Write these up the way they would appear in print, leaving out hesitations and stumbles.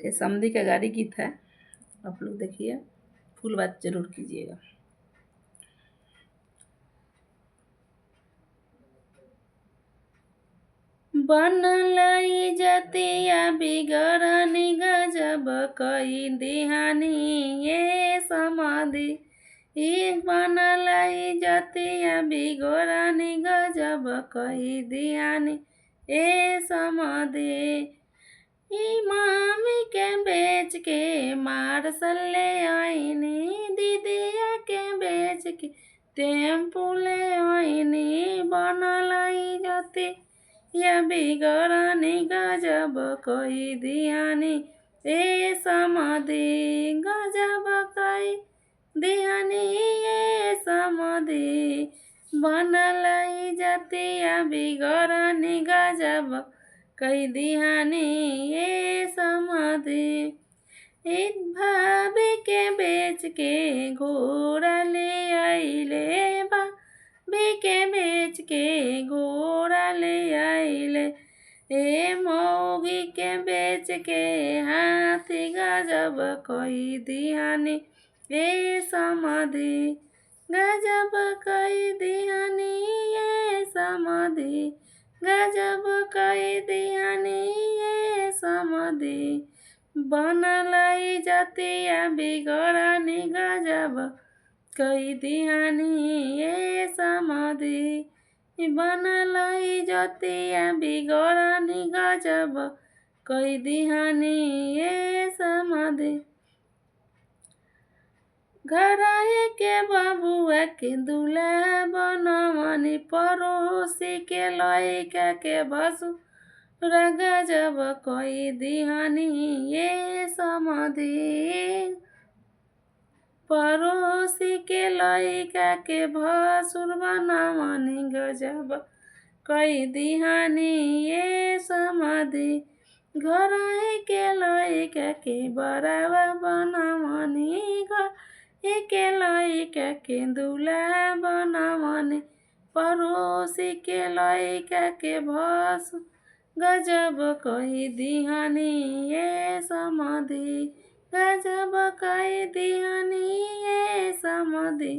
ये समधी का गाड़ी गीत है, आप लोग देखिए, फुल बात जरूर कीजिएगा। बनलाई जतिया बिगड़नी गजब कई दिहानी ये समाधि। बनलाई जतिया बिगड़नी गजब कई दिहानी ए समाधि। मामी के बेच के मार्शल ले आईनी, दीदिया के बेच के टेम्पू ले आईनी। बनलाई जती या बिगड़नी गजब कई दिहानी ए समाधि। गजब कई दिहानी ए समाधि। बनलाई जतिया बिगड़नी गजब कई दिहानी ये समाधि। भाभी के बेच के घोड़ा ले आइले, भाभी के बेच के घोड़ा ले आइले। ए मौगी के बेच के हाथी गजब कई दिहानी ए समाधि। गजब कई दिहानी ये समाधि। गजब कई दिहानी ये समाधि। बनलाई जतिया बिगड़नी गजब कई दिहानी ये समाधि। बनलाई जतिया बिगड़नी गजब कई दिहानी ये समाधि। घरही के बबुआ के दूल्हा बनवनी, पड़ोसी के लइका के भसुर गजब कई दिहानी ये समाधि। पड़ोसी के लइका के भसुर बनवनी गजब कई दिहानी ये समाधि। घरही के लइका के बरावा बनवनी, के लइका के दूल्हा बनवनी, पड़ोसी के लइका के भसुर गजब कई दिहानी ये समाधि। गजब कई दिहानी ये समाधि।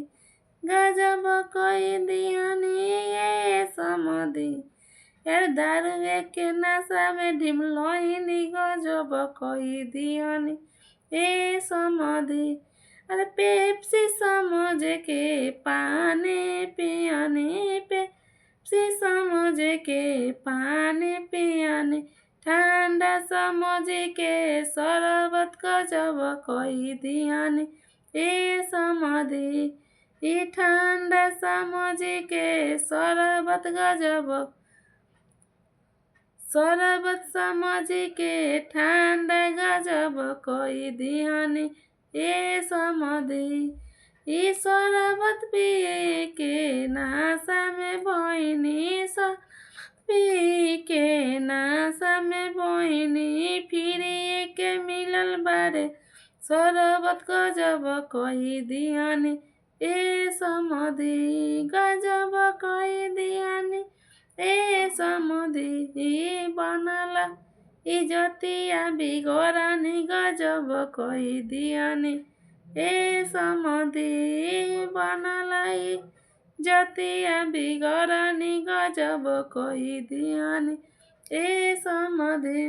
गजब कई दिहानी ये समाधि। यार दारुए के नशा में ढिमलोहिनी गजब कई दिहानी ए समाधि। अरे पेप्सी समझ के पानी पियानी, पेप्सी समझ के पानी पियानी। ठंडा समझ के शरबत गजब कई दिहानी ए समाधि। ठंडा समझ के शरबत गजब, शरबत समझ के ठंडा गजब कई दिहानी ए समाधि। शरबत पिए के नशा में भइनी, पी के नशा में भइनी। फिर के मिलल बारे शरबत गजब कई दिहानी ए समाधि। गजब कई दिहानी ए समाधि। बनला जतिया बिगड़नी गजब कई दिहानी ए समाधि। बनलाई जतिया बिगड़नी गजब कई दिहानी ए समाधि।